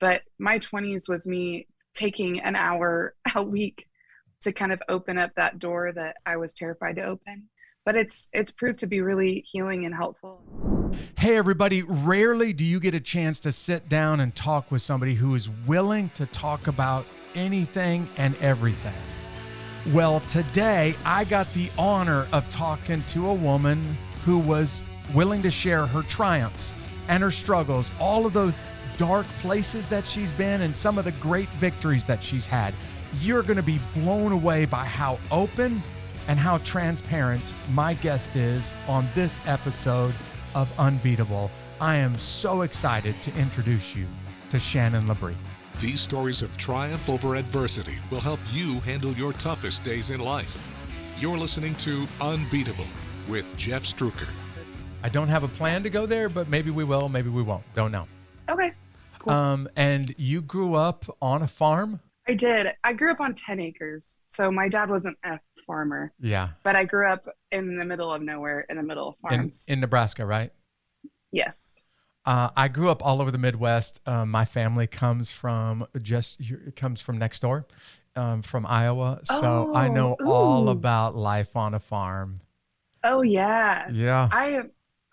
But my 20s was me taking an hour a week to kind of open up that door that I was terrified to open. But it's proved to be really healing and helpful. Hey, everybody, rarely do you get a chance to sit down and talk with somebody who is willing to talk about anything and everything. Well, today I got the honor of talking to a woman who was willing to share her triumphs and her struggles, all of those dark places that she's been and some of the great victories that she's had. You're going to be blown away by how open and how transparent my guest is on this episode of Unbeatable. I am so excited to introduce you to Shannon Labrie. These stories of triumph over adversity will help you handle your toughest days in life. You're listening to Unbeatable with Jeff Struker. I don't have a plan to go there, but maybe we will, maybe we won't. Don't know. Okay. Cool. And you grew up on a farm? I did. I grew up on 10 acres. So my dad wasn't a farmer. Yeah. But I grew up in the middle of nowhere, in the middle of farms. In Nebraska, right? Yes. I grew up all over the Midwest. My family comes from next door, from Iowa. So I know all about life on a farm. Oh, yeah. Yeah.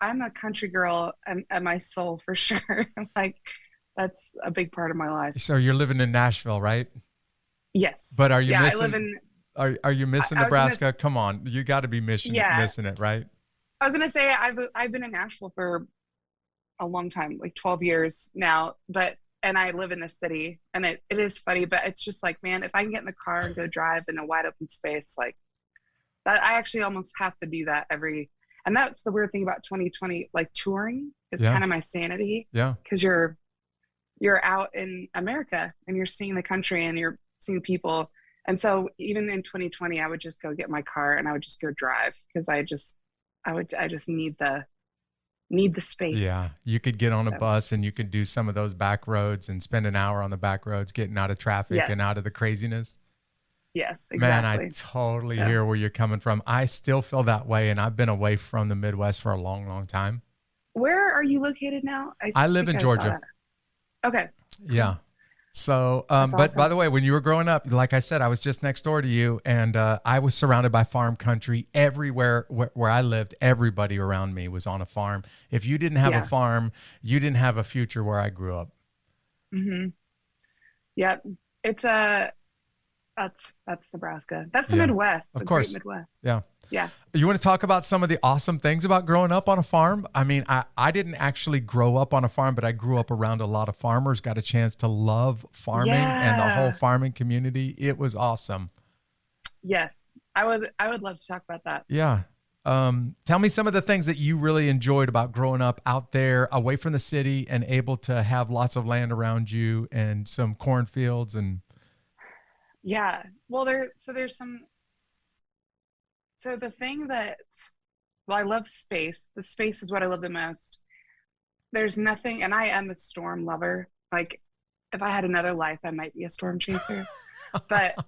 I'm a country girl at my soul for sure. Like, that's a big part of my life. So you're living in Nashville, right? Yes. But are you missing? I live in. Are you missing Nebraska? Come on, you got to be missing it, right? I was gonna say I've been in Nashville for a long time, like 12 years now. And I live in the city, and it is funny, but it's just like, man, if I can get in the car and go drive in a wide open space like that, I actually almost have to do that and that's the weird thing about 2020, like touring is kind of my sanity. Yeah. Because you're out in America and you're seeing the country and you're seeing people. And so even in 2020, I would just go get my car and I would just go drive because I just need the space. Yeah. You could get on a bus and you could do some of those back roads and spend an hour on the back roads, getting out of traffic and out of the craziness. Yes, exactly. Man, I totally hear where you're coming from. I still feel that way, and I've been away from the Midwest for a long, long time. Where are you located now? I live in Georgia. Okay. Yeah. So, but awesome. By the way, when you were growing up, like I said, I was just next door to you, and I was surrounded by farm country. Everywhere where I lived, everybody around me was on a farm. If you didn't have a farm, you didn't have a future where I grew up. Mm-hmm. Yep. It's that's Nebraska. That's the Midwest. Of course. Great Midwest. Yeah. Yeah. You want to talk about some of the awesome things about growing up on a farm? I mean, I didn't actually grow up on a farm, but I grew up around a lot of farmers, got a chance to love farming and the whole farming community. It was awesome. Yes. I would love to talk about that. Yeah. Tell me some of the things that you really enjoyed about growing up out there away from the city and able to have lots of land around you and some cornfields and. Yeah. Well, there's some. So the thing I love space. The space is what I love the most. There's nothing, and I am a storm lover. Like, if I had another life, I might be a storm chaser. But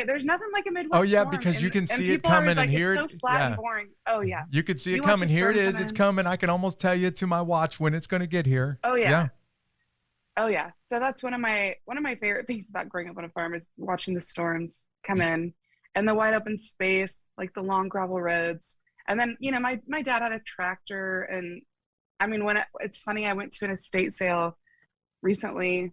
there's nothing like a Midwest. Oh yeah, storm. because you can and see it coming and hear it. It's so flat and boring. Oh yeah. You could see it coming. Here it is. It's coming. I can almost tell you to my watch when it's going to get here. Oh yeah. Oh yeah. So that's one of my favorite things about growing up on a farm is watching the storms come in and the wide open space, like the long gravel roads. And then, my dad had a tractor, and I mean, it's funny, I went to an estate sale recently,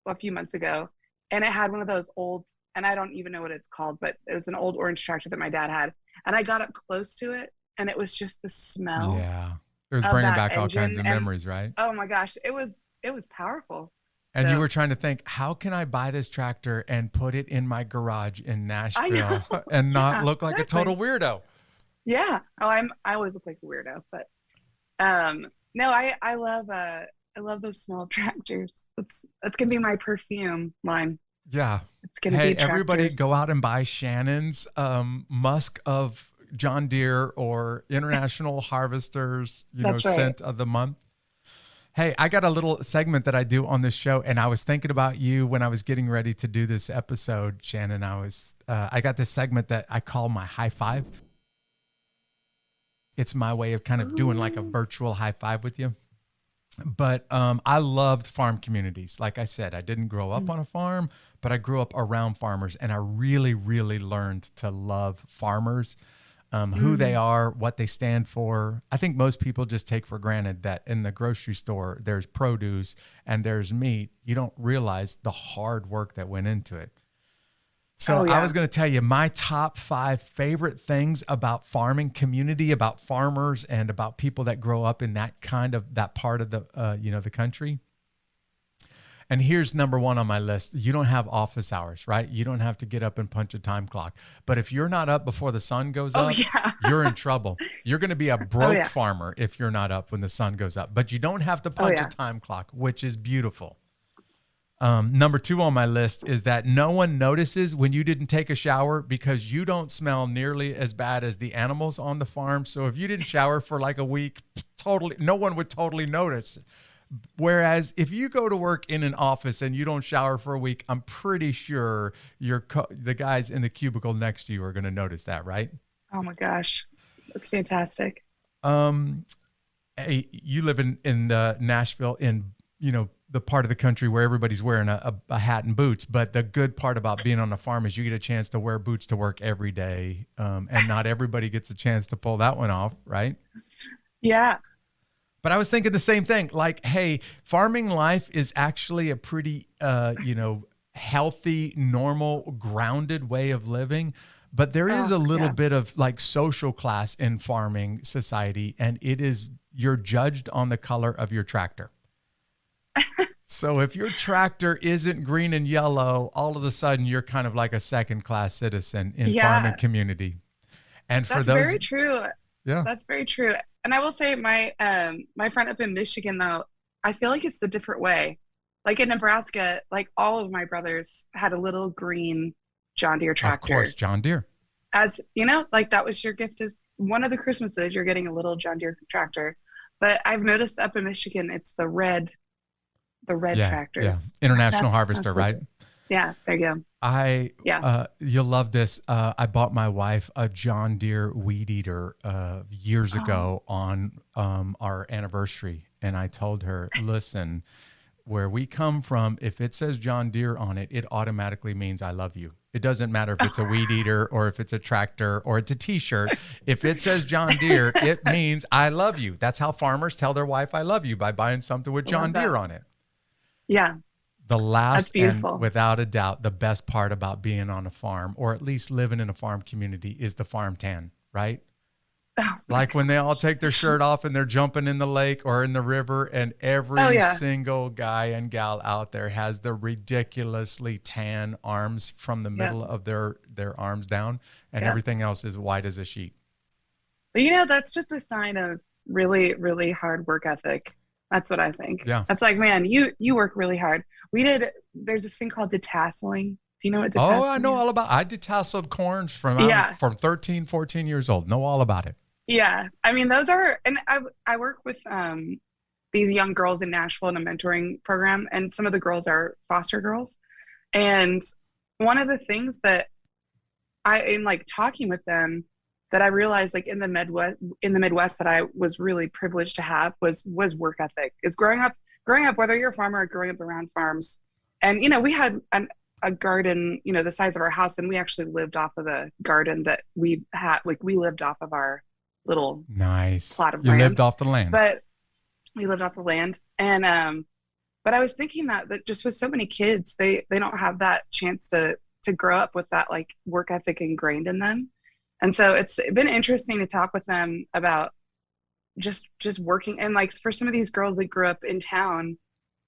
a few months ago, and it had one of those old, and I don't even know what it's called, but it was an old orange tractor that my dad had. And I got up close to it, and it was just the smell. Yeah. It was bringing back all kinds of memories, right? Oh my gosh. It was powerful. And you were trying to think, how can I buy this tractor and put it in my garage in Nashville and not look like a total weirdo? Yeah. Oh, I always look like a weirdo, but no, I love those small tractors. That's gonna be my perfume line. Yeah. It's gonna be tractors. Everybody go out and buy Shannon's Musk of John Deere or International Harvesters, scent of the month. Hey, I got a little segment that I do on this show, and I was thinking about you when I was getting ready to do this episode, Shannon. I got this segment that I call my high five. It's my way of kind of doing like a virtual high five with you. But I loved farm communities. Like I said, I didn't grow up on a farm, but I grew up around farmers, and I really, really learned to love farmers, who they are, what they stand for. I think most people just take for granted that in the grocery store, there's produce and there's meat. You don't realize the hard work that went into it. So I was going to tell you my top 5 favorite things about farming community, about farmers, and about people that grow up in that part of the, the country. And here's number 1 on my list. You don't have office hours, right? You don't have to get up and punch a time clock. But if you're not up before the sun goes up, you're in trouble. You're going to be a broke farmer if you're not up when the sun goes up. But you don't have to punch a time clock, which is beautiful. Number 2 on my list is that no one notices when you didn't take a shower because you don't smell nearly as bad as the animals on the farm. So if you didn't shower for like a week, no one would totally notice. Whereas if you go to work in an office and you don't shower for a week, I'm pretty sure the guys in the cubicle next to you are going to notice that, right? Oh my gosh, that's fantastic. Hey, you live in Nashville, in the part of the country where everybody's wearing a hat and boots. But the good part about being on a farm is you get a chance to wear boots to work every day. And not everybody gets a chance to pull that one off, right? Yeah. But I was thinking the same thing. Like, hey, farming life is actually a pretty, healthy, normal, grounded way of living. But there is a little bit of like social class in farming society. And you're judged on the color of your tractor. So if your tractor isn't green and yellow, all of a sudden you're kind of like a second-class citizen in farming community. And that's very true. Yeah, that's very true. And I will say my friend up in Michigan, though, I feel like it's a different way. Like in Nebraska, like all of my brothers had a little green John Deere tractor. Of course, John Deere. As you know, like that was your gift of one of the Christmases, you're getting a little John Deere tractor. But I've noticed up in Michigan, it's the red tractors. Yeah. International Harvester, right? Yeah, there you go. You'll love this. I bought my wife a John Deere weed eater years ago on our anniversary. And I told her, listen, where we come from, if it says John Deere on it, it automatically means I love you. It doesn't matter if it's a weed eater or if it's a tractor or it's a t-shirt. If it says John Deere, it means I love you. That's how farmers tell their wife I love you, by buying something with John Deere on it. Yeah. The last and without a doubt, the best part about being on a farm, or at least living in a farm community, is the farm tan, right? Oh, like when they all take their shirt off and they're jumping in the lake or in the river, and every single guy and gal out there has the ridiculously tan arms from the middle of their arms down, and everything else is white as a sheet. But that's just a sign of really, really hard work ethic. That's what I think. Yeah. That's like, man, you work really hard. There's this thing called detasseling. Do you know what detasseling is? Oh, I know all about it. I detasseled corn from 13, 14 years old. Know all about it. Yeah. I mean, those are, and I work with these young girls in Nashville in a mentoring program, and some of the girls are foster girls. And one of the things that in like talking with them, that I realized, like in the Midwest that I was really privileged to have was work ethic. It's growing up, whether you're a farmer or growing up around farms. And, we had a garden, the size of our house, and we actually lived off of the garden that we had. Like we lived off of our little plot of land. You lived off the land. But we lived off the land. And, but I was thinking that just with so many kids, they don't have that chance to grow up with that like work ethic ingrained in them. And so it's been interesting to talk with them about just working. And like for some of these girls that grew up in town,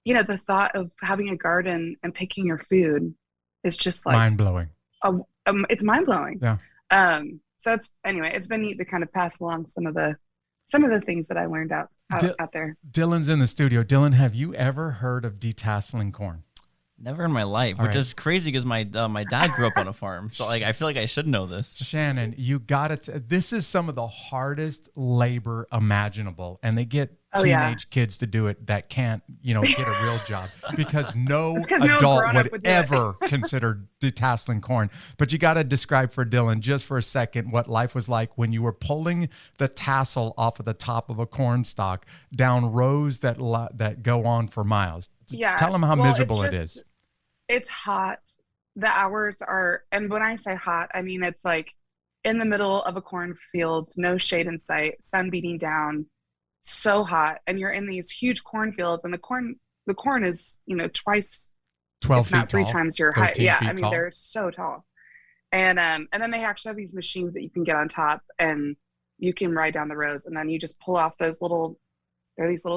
the thought of having a garden and picking your food is just like mind-blowing. It's mind-blowing. Yeah. So it's been neat to kind of pass along some of the things that I learned out there. Dylan's in the studio. Dylan, have you ever heard of detasseling corn? Never in my life, which is crazy because my dad grew up on a farm. So like I feel like I should know this. Shannon, you got it. This is some of the hardest labor imaginable, and they get Oh, yeah. teenage kids to do it that can't, get a real job, because no It's 'cause no adult grown-up would would do it. ever consider detasseling corn. But you got to describe for Dylan just for a second what life was like when you were pulling the tassel off of the top of a corn stalk down rows that go on for miles. Yeah. Tell them how Well, miserable it is. It's hot. The hours are, and when I say hot, I mean it's like in the middle of a cornfield, no shade in sight, sun beating down, so hot, and you're in these huge cornfields, and the corn is, twice, 12 if feet not three tall, times your height. 13 Yeah, feet I mean tall. they're so tall, and then they actually have these machines that you can get on top, and you can ride down the rows, and then you just pull off these little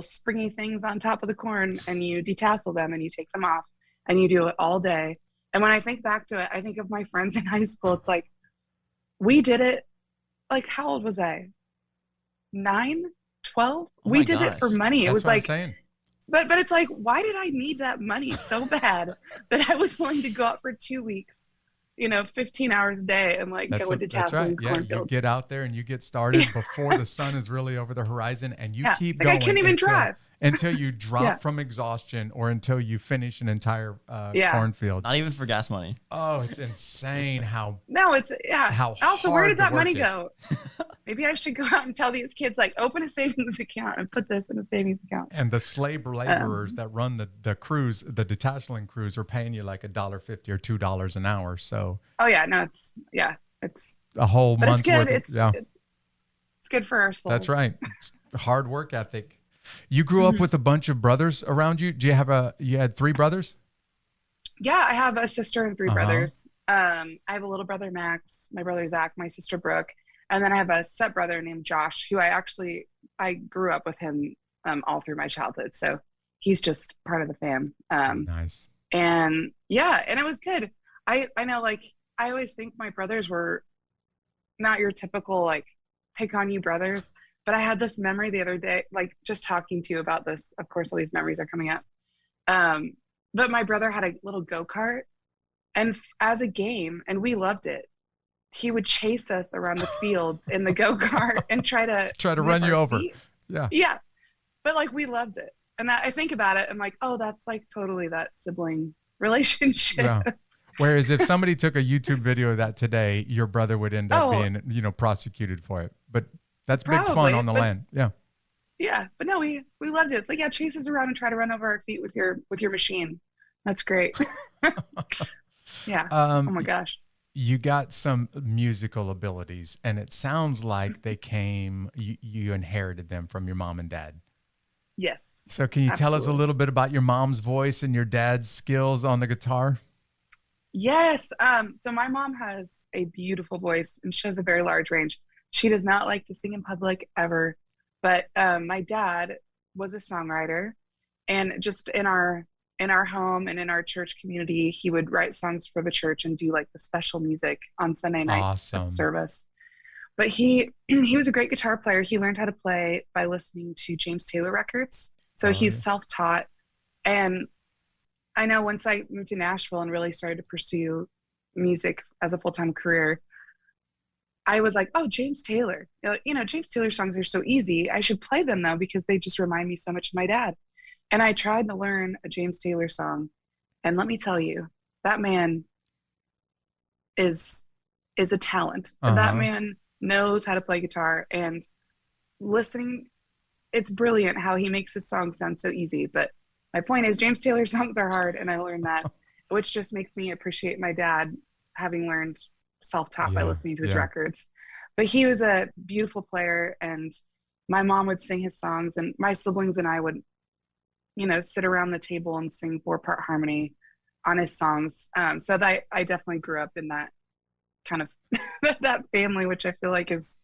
springy things on top of the corn, and you detassel them, and you take them off, and you do it all day. And when I think back to it, I think of my friends in high school. It's like we did it. Like, how old was I? 9, 12? We did it for money. It That's was what I'm like, saying. but it's like, why did I need that money so bad that I was willing to go out for 2 weeks, 15 hours a day, and like go into That's right. tasseling Yeah, you cornfields. get out there and you get started before the sun is really over the horizon, and you keep It's like going. I can't even drive. Until you drop Yeah. from exhaustion, or until you finish an entire cornfield. Not even for gas money. Oh, it's insane how No, it's how Also, where hard did the that work money is. go? Maybe I should go out and tell these kids, like, open a savings account and put this in a savings account. And the slave laborers that run the crews, the detasseling crews, are paying you like $1.50 or $2 an hour. So Oh yeah, no, it's a whole but month's it's worth. good. It's good for our souls. That's right. It's hard work ethic. You grew up with a bunch of brothers around you. Do you had 3 brothers? Yeah, I have a sister and 3 brothers. I have a little brother, Max, my brother, Zach, my sister, Brooke. And then I have a stepbrother named Josh, who I grew up with him all through my childhood. So he's just part of the fam. Nice. And yeah, and it was good. I know, like, I always think my brothers were not your typical, like, pick on you brothers. But I had this memory the other day, like, just talking to you about this. Of course, all these memories are coming up. But my brother had a little go-kart, and as a game, and we loved it. He would chase us around the fields in the go-kart and try to run you over. feet. Yeah. Yeah. But like, we loved it. And I think about it, I'm like, oh, that's like totally that sibling relationship. Yeah. Whereas if somebody took a YouTube video of that today, your brother would end up being, prosecuted for it. But that's big fun on the land. Yeah. Yeah. But no, we loved it. It's like, yeah, chase us around and try to run over our feet with your machine. That's great. Yeah. Oh my gosh. You got some musical abilities, and it sounds like they you inherited them from your mom and dad. Yes. So can you tell us a little bit about your mom's voice and your dad's skills on the guitar? Yes. So my mom has a beautiful voice, and she has a very large range. She does not like to sing in public ever, but my dad was a songwriter, and just in our home and in our church community, he would write songs for the church and do like the special music on Sunday nights of service. But he was a great guitar player. He learned how to play by listening to James Taylor records. So he's self-taught. And I know once I moved to Nashville and really started to pursue music as a full-time career, I was like, oh, James Taylor. James Taylor songs are so easy. I should play them though, because they just remind me so much of my dad. And I tried to learn a James Taylor song. And let me tell you, that man is a talent. That man knows how to play guitar, and listening, it's brilliant how he makes his songs sound so easy. But my point is, James Taylor songs are hard, and I learned that, which just makes me appreciate my dad having learned self-taught by listening to his records. But he was a beautiful player, and my mom would sing his songs, and my siblings and I would sit around the table and sing 4-part harmony on his songs. So that I definitely grew up in that kind of that family, which I feel like is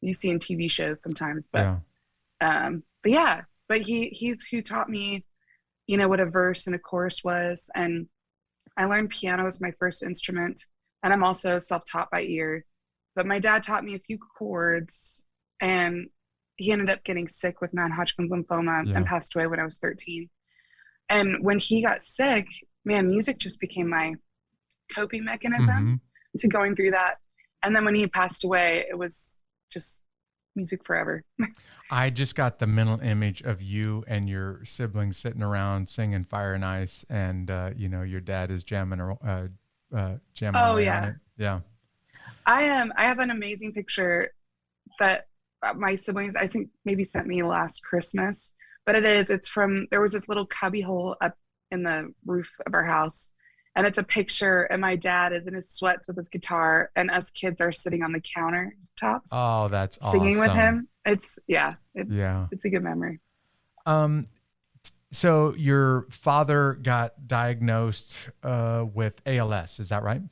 you see in TV shows sometimes. But he's who taught me, what a verse and a chorus was. And I learned piano as my first instrument, and I'm also self-taught by ear. But my dad taught me a few chords, and he ended up getting sick with non-Hodgkin's lymphoma and passed away when I was 13. And when he got sick, man, music just became my coping mechanism to going through that. And then when he passed away, it was just music forever. I just got the mental image of you and your siblings sitting around singing Fire and Ice, and your dad is jamming Oh away on yeah. it. Yeah. I have an amazing picture that my siblings, I think, maybe sent me last Christmas, but it's from, there was this little cubby hole up in the roof of our house, and it's a picture, and my dad is in his sweats with his guitar, and us kids are sitting on the countertops Oh, that's singing with awesome. him. It's It's a good memory. So your father got diagnosed with ALS, is that right?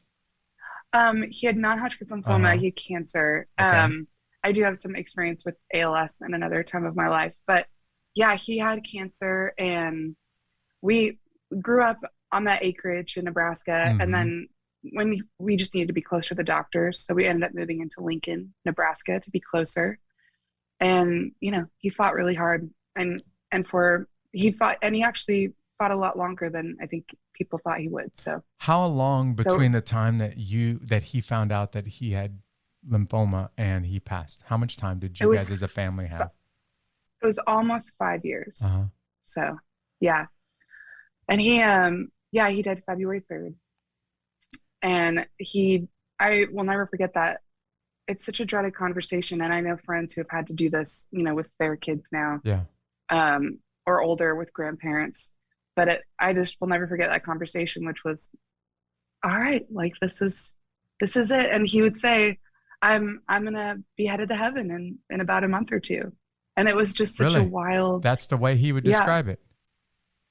He had non-Hodgkin's lymphoma. He had cancer. Okay. I do have some experience with ALS in another time of my life, but yeah, he had cancer, and we grew up on that acreage in Nebraska. And then when we just needed to be closer to the doctors, so we ended up moving into Lincoln, Nebraska to be closer. And, he fought really hard, and he actually fought a lot longer than I think people thought he would. So how long between the time that he found out that he had lymphoma and he passed? How much time did you guys as a family have? It was almost 5 years. So yeah. And he died February 3rd. And I will never forget that. It's such a dreaded conversation. And I know friends who have had to do this, with their kids now. Yeah. Or older with grandparents. But I just will never forget that conversation, which was, all right, like this is it. And he would say, I'm gonna be headed to heaven in about a month or two. And it was just such a wild. That's the way he would describe it.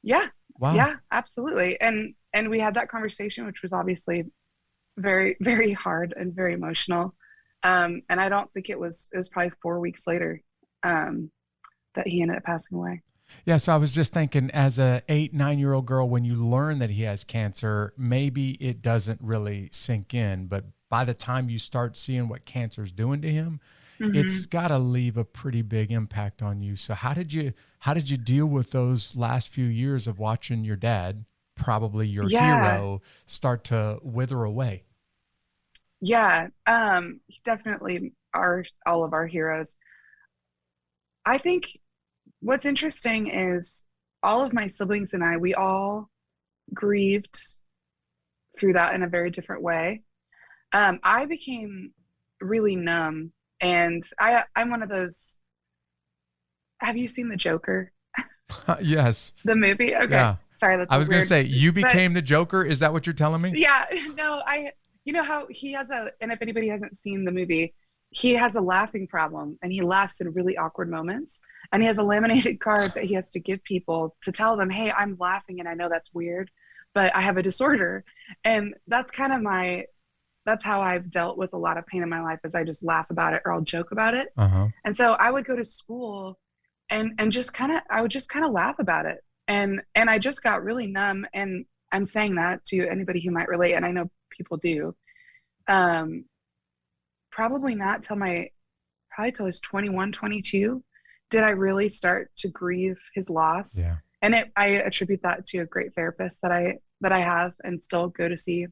Yeah. Wow. Yeah, absolutely. And we had that conversation, which was obviously very, very hard and very emotional. And I don't think it was probably 4 weeks later that he ended up passing away. Yeah, so I was just thinking, as a 8-9-year-old girl, when you learn that he has cancer, maybe it doesn't really sink in, but by the time you start seeing what cancer's doing to him, it's got to leave a pretty big impact on you. So how did you deal with those last few years of watching your dad, probably your hero, start to wither away? Yeah, definitely all of our heroes. I think what's interesting is all of my siblings and we all grieved through that in a very different way. I became really numb, and I'm one of those. Have you seen The Joker? Yes. The movie? Okay. Yeah. Sorry, that's I was going to say, you became but, the Joker? Is that what you're telling me? Yeah. No, you know how he has and if anybody hasn't seen the movie, he has a laughing problem, and he laughs in really awkward moments. And he has a laminated card that he has to give people to tell them, hey, I'm laughing, and I know that's weird, but I have a disorder. And that's kind of that's how I've dealt with a lot of pain in my life, is I just laugh about it, or I'll joke about it. And so I would go to school and I would just kind of laugh about it. And I just got really numb. And I'm saying that to anybody who might relate, and I know people do. Probably not till I was 21, 22, did I really start to grieve his loss. Yeah. And I attribute that to a great therapist that I have and still go to see.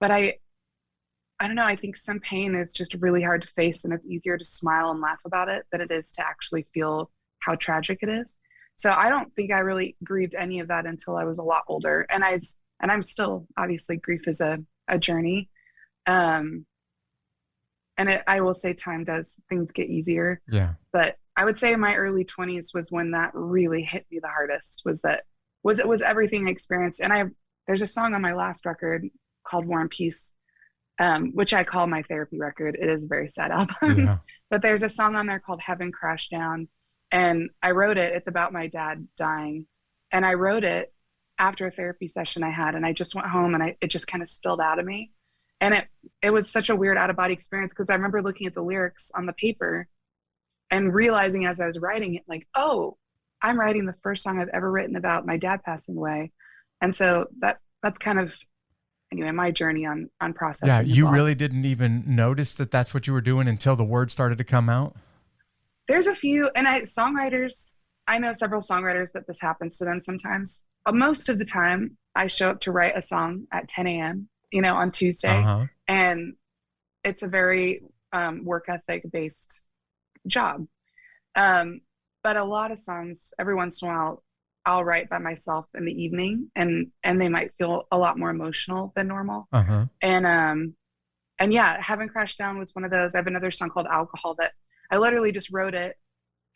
But I don't know, I think some pain is just really hard to face, and it's easier to smile and laugh about it than it is to actually feel how tragic it is. So I don't think I really grieved any of that until I was a lot older. And I'm still, obviously, grief is a journey. And I will say things get easier. Yeah. But I would say in my early 20s was when that really hit me the hardest, was everything I experienced. And there's a song on my last record called War and Peace, which I call my therapy record. It is a very sad album. Yeah. But there's a song on there called Heaven Crashed Down. And I wrote it. It's about my dad dying. And I wrote it after a therapy session I had. And I just went home, and it just kind of spilled out of me. And it was such a weird out-of-body experience, because I remember looking at the lyrics on the paper and realizing as I was writing it, like, oh, I'm writing the first song I've ever written about my dad passing away. And so that's kind of, anyway, my journey on processing. Yeah, you loss. really didn't even notice that that's what you were doing until the words started to come out? There's a few, and songwriters, I know several songwriters that this happens to them sometimes. But most of the time, I show up to write a song at 10 a.m., on Tuesday. And it's a very work ethic based job. But a lot of songs, every once in a while, I'll write by myself in the evening, and they might feel a lot more emotional than normal. Uh-huh. And yeah, Haven't Crashed Down was one of those. I have another song called Alcohol that I literally just wrote it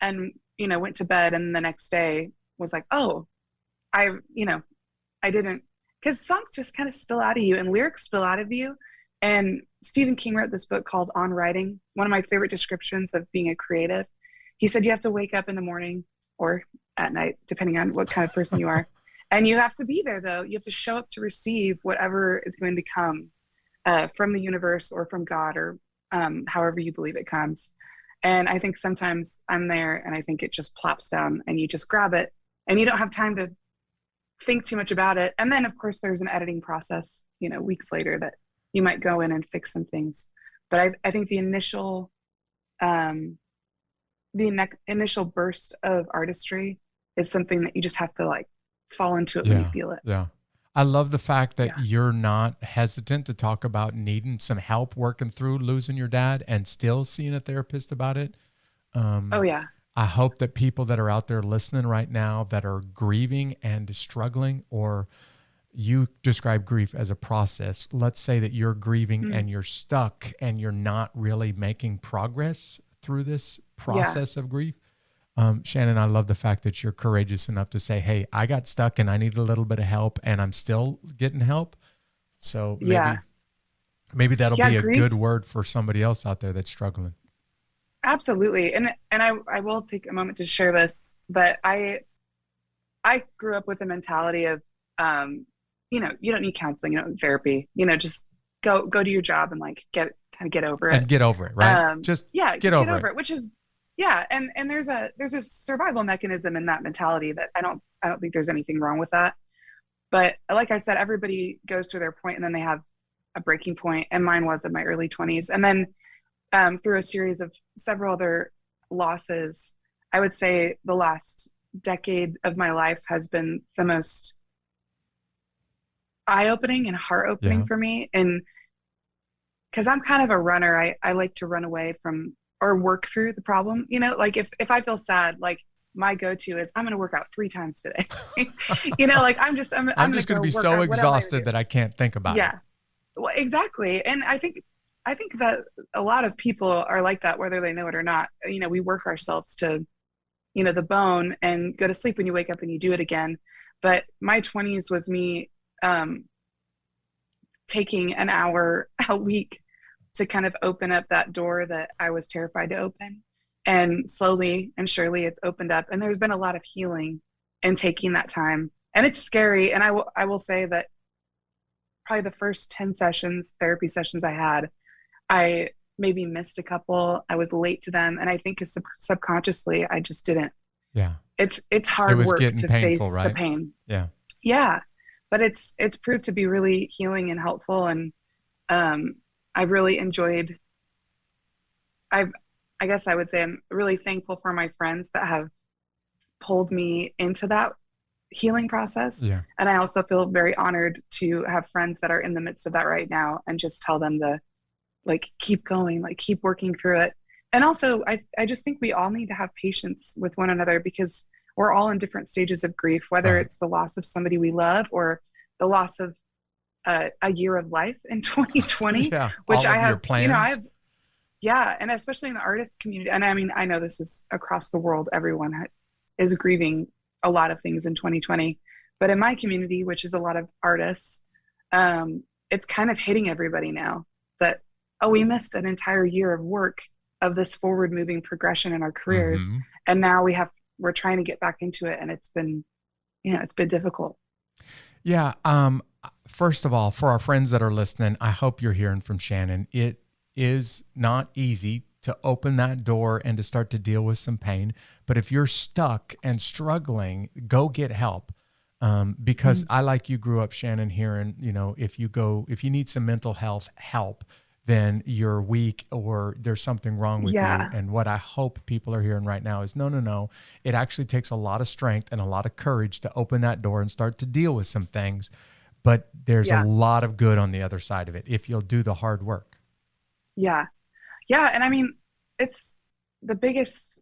and, went to bed, and the next day was like, oh, I didn't, because songs just kind of spill out of you and lyrics spill out of you. And Stephen King wrote this book called On Writing, one of my favorite descriptions of being a creative. He said you have to wake up in the morning or at night, depending on what kind of person you are. And you have to be there, though. You have to show up to receive whatever is going to come from the universe or from God, or however you believe it comes. And I think sometimes I'm there and I think it just plops down and you just grab it and you don't have time to think too much about it. And then, of course, there's an editing process, weeks later that you might go in and fix some things. But I think the initial burst of artistry is something that you just have to like fall into it when you feel it. Yeah. I love the fact that you're not hesitant to talk about needing some help working through losing your dad and still seeing a therapist about it. Oh yeah. I hope that people that are out there listening right now that are grieving and struggling, or you describe grief as a process. Let's say that you're grieving and you're stuck and you're not really making progress through this process of grief. Shannon, I love the fact that you're courageous enough to say, hey, I got stuck and I need a little bit of help and I'm still getting help. So maybe that'll be a good word for somebody else out there that's struggling. Absolutely. And I will take a moment to share this, that I grew up with a mentality of, you don't need counseling, you don't need therapy, just go do your job and like get over it. And get over it, right? Get over it. Which is, and there's a survival mechanism in that mentality that I don't think there's anything wrong with that. But like I said, everybody goes through their point and then they have a breaking point, and mine was in my early 20s. And then through a series of several other losses, I would say the last decade of my life has been the most eye-opening and heart-opening for me. And because I'm kind of a runner, I like to run away from or work through the problem. Like if I feel sad, like my go-to is I'm going to work out 3 times today. Like I'm just going to be so exhausted that I can't think about it. Yeah, well, exactly. And I think that a lot of people are like that, whether they know it or not. We work ourselves to, the bone and go to sleep when you wake up and you do it again. But my 20s was me taking an hour a week to kind of open up that door that I was terrified to open. And slowly and surely it's opened up. And there's been a lot of healing in taking that time. And it's scary. And I will say that probably the first 10 therapy sessions I had, I maybe missed a couple. I was late to them. And I think subconsciously I just didn't. Yeah. It's hard work to painful, face the pain. Yeah. Yeah. But it's proved to be really healing and helpful. And I've really enjoyed, I guess I would say I'm really thankful for my friends that have pulled me into that healing process. Yeah. And I also feel very honored to have friends that are in the midst of that right now and just tell them to like, keep going, like keep working through it. And also I just think we all need to have patience with one another, because we're all in different stages of grief, whether it's the loss of somebody we love or the loss of a year of life in 2020, which I have, and especially in the artist community. And I mean, I know this is across the world. Everyone is grieving a lot of things in 2020, but in my community, which is a lot of artists, it's kind of hitting everybody now that, we missed an entire year of work of this forward moving progression in our careers. Mm-hmm. And now we're trying to get back into it. And it's been difficult. Yeah. First of all, for our friends that are listening, I hope you're hearing from Shannon. It is not easy to open that door and to start to deal with some pain. But if you're stuck and struggling, go get help. Because I, like you, grew up, Shannon, hearing, if you need some mental health help, then you're weak or there's something wrong with you. And what I hope people are hearing right now is no. It actually takes a lot of strength and a lot of courage to open that door and start to deal with some things. But there's a lot of good on the other side of it if you'll do the hard work. Yeah. Yeah. And I mean, it's the biggest,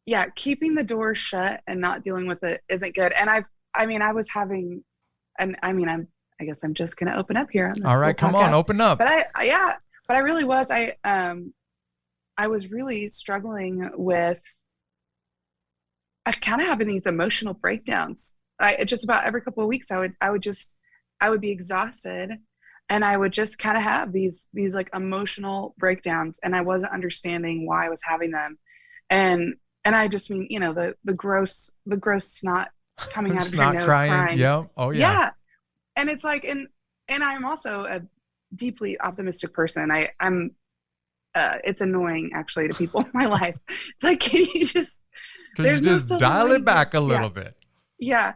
yeah, keeping the door shut and not dealing with it isn't good. And I was having, and I mean, I guess I'm just going to open up here on this. All right, come on, open up. But I really was, I was really struggling with, I kind of having these emotional breakdowns. Just about every couple of weeks, I would be exhausted, and I would just kind of have these like emotional breakdowns, and I wasn't understanding why I was having them. And I just mean, the gross snot coming out of your nose, crying. Yeah. Oh yeah. Yeah. And it's like, and I'm also a deeply optimistic person. I'm it's annoying actually to people in my life. It's like, can you just dial it back a little bit? Yeah.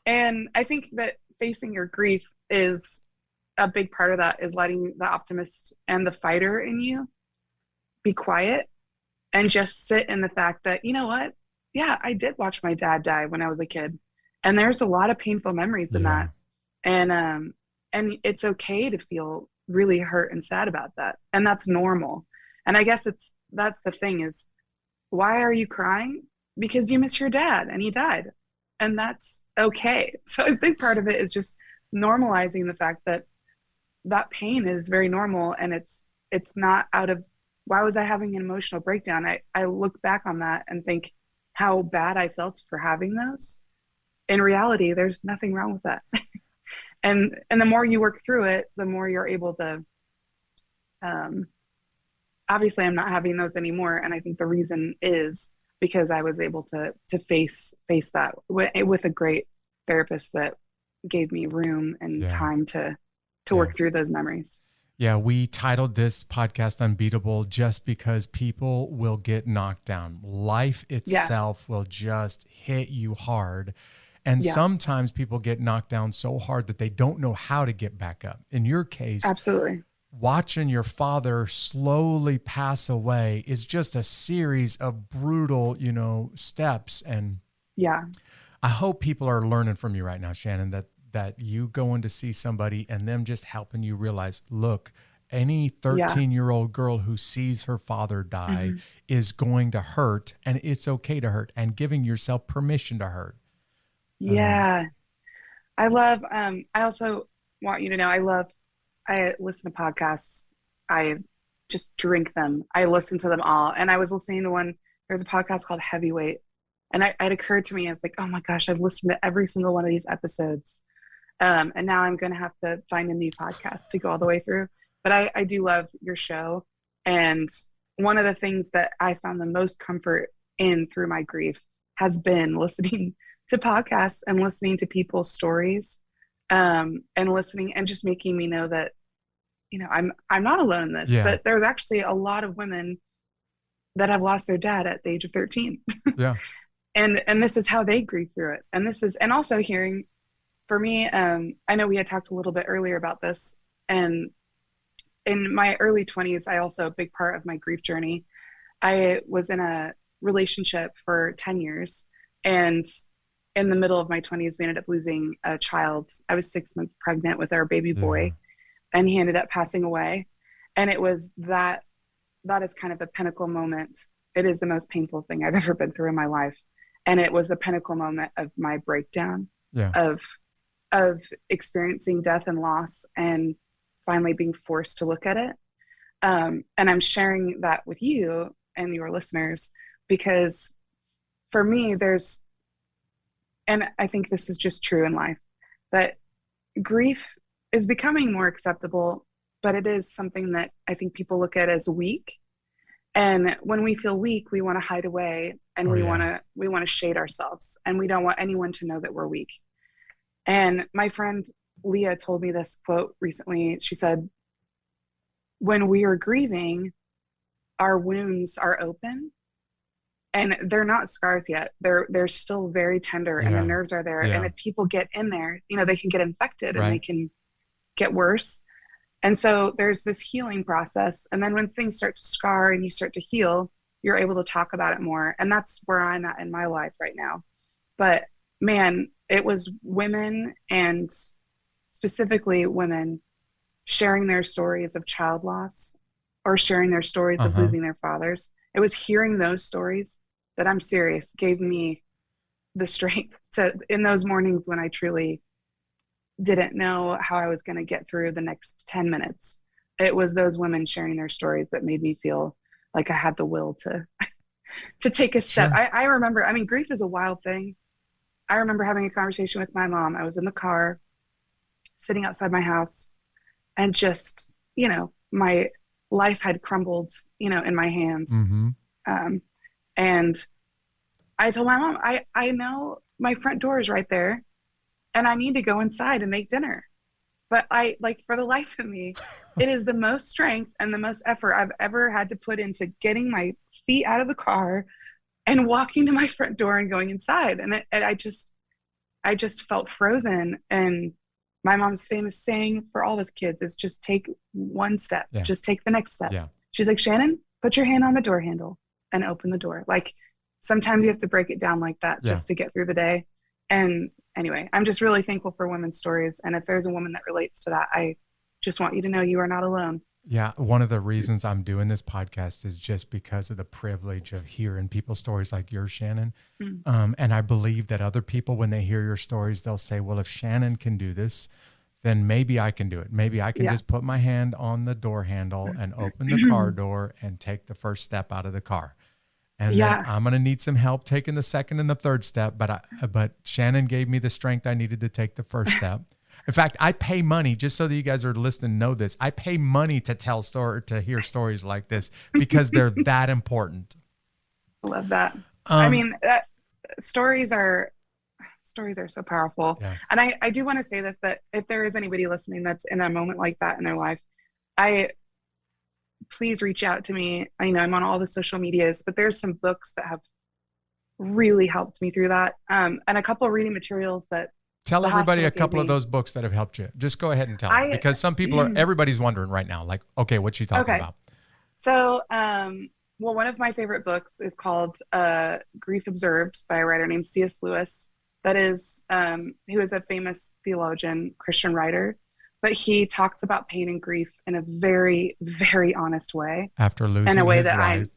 And I think that facing your grief is a big part of that, is letting the optimist and the fighter in you be quiet and just sit in the fact that, you know what? Yeah, I did watch my dad die when I was a kid. And there's a lot of painful memories in that. And it's okay to feel really hurt and sad about that. And that's normal. And I guess that's the thing is, why are you crying? Because you miss your dad and he died. And that's okay. So a big part of it is just normalizing the fact that that pain is very normal, and it's not out of, why was I having an emotional breakdown? I look back on that and think how bad I felt for having those. In reality, there's nothing wrong with that. and the more you work through it, the more you're able to, obviously I'm not having those anymore. And I think the reason is because I was able to face that with a great therapist that gave me room and time to work through those memories. Yeah, we titled this podcast Unbeatable just because people will get knocked down. Life itself will just hit you hard. And sometimes people get knocked down so hard that they don't know how to get back up. In your case, absolutely, watching your father slowly pass away is just a series of brutal, steps. And I hope people are learning from you right now, Shannon, that you going to see somebody and them just helping you realize, look, any 13-year-old girl who sees her father die is going to hurt, and it's okay to hurt, and giving yourself permission to hurt. Yeah. I love, I also want you to know, I listen to podcasts. I just drink them. I listen to them all. And I was listening to there's a podcast called Heavyweight. And it occurred to me, I was like, oh my gosh, I've listened to every single one of these episodes. And now I'm going to have to find a new podcast to go all the way through. But I do love your show. And one of the things that I found the most comfort in through my grief has been listening to podcasts and listening to people's stories, and listening and just making me know that, I'm not alone in this, that there's actually a lot of women that have lost their dad at the age of 13. Yeah. And this is how they grieve through it. And also hearing, for me, I know we had talked a little bit earlier about this, and in my early 20s, a big part of my grief journey, I was in a relationship for 10 years. And in the middle of my 20s, we ended up losing a child. I was 6 months pregnant with our baby boy, and he ended up passing away. And it was that is kind of a pinnacle moment. It is the most painful thing I've ever been through in my life. And it was the pinnacle moment of my breakdown of experiencing death and loss, and finally being forced to look at it. And I'm sharing that with you and your listeners, because for me, and I think this is just true in life, that grief is becoming more acceptable, but it is something that I think people look at as weak. And when we feel weak, we want to hide away, and we want to shade ourselves, and we don't want anyone to know that we're weak. And my friend Leah told me this quote recently. She said, when we are grieving, our wounds are open, and they're not scars yet. They're still very tender, and the nerves are there. And if people get in there, they can get infected and they can get worse. And so there's this healing process. And then when things start to scar and you start to heal, you're able to talk about it more. And that's where I'm at in my life right now. But man, it was women, and specifically women, sharing their stories of child loss or sharing their stories of losing their fathers. It was hearing those stories that, I'm serious, gave me the strength to, in those mornings when I truly didn't know how I was going to get through the next 10 minutes. It was those women sharing their stories that made me feel like I had the will to to take a step. Sure. I remember, I mean, grief is a wild thing. I remember having a conversation with my mom. I was in the car sitting outside my house, and just, my life had crumbled, in my hands. And I told my mom, I know my front door is right there and I need to go inside and make dinner. But for the life of me, it is the most strength and the most effort I've ever had to put into getting my feet out of the car and walking to my front door and going inside. And I just felt frozen. And my mom's famous saying for all of us kids is just take one step, just take the next step. She's like, Shannon, put your hand on the door handle and open the door. Like, sometimes you have to break it down like that just to get through the day. And anyway, I'm just really thankful for women's stories. And if there's a woman that relates to that, I just want you to know you are not alone. Yeah. One of the reasons I'm doing this podcast is just because of the privilege of hearing people's stories like yours, Shannon. And I believe that other people, when they hear your stories, they'll say, well, if Shannon can do this, then maybe I can do it. Maybe I can just put my hand on the door handle and open the car door and take the first step out of the car. And then I'm going to need some help taking the second and the third step. But Shannon gave me the strength I needed to take the first step. In fact, I pay money, just so that you guys are listening, know this. I pay money to hear stories like this because they're that important. I love that. I mean, stories are so powerful. Yeah. And I do want to say this, that if there is anybody listening that's in a moment like that in their life, please reach out to me. I know I'm on all the social medias, but there's some books that have really helped me through that. And a couple of reading materials that tell everybody a couple of those books that have helped you. Just go ahead and tell them, because some people everybody's wondering right now, like, okay, what's she talking about? So, well, one of my favorite books is called Grief Observed by a writer named C.S. Lewis. That is, he was a famous theologian, Christian writer, but he talks about pain and grief in a very, very honest way. After losing his life.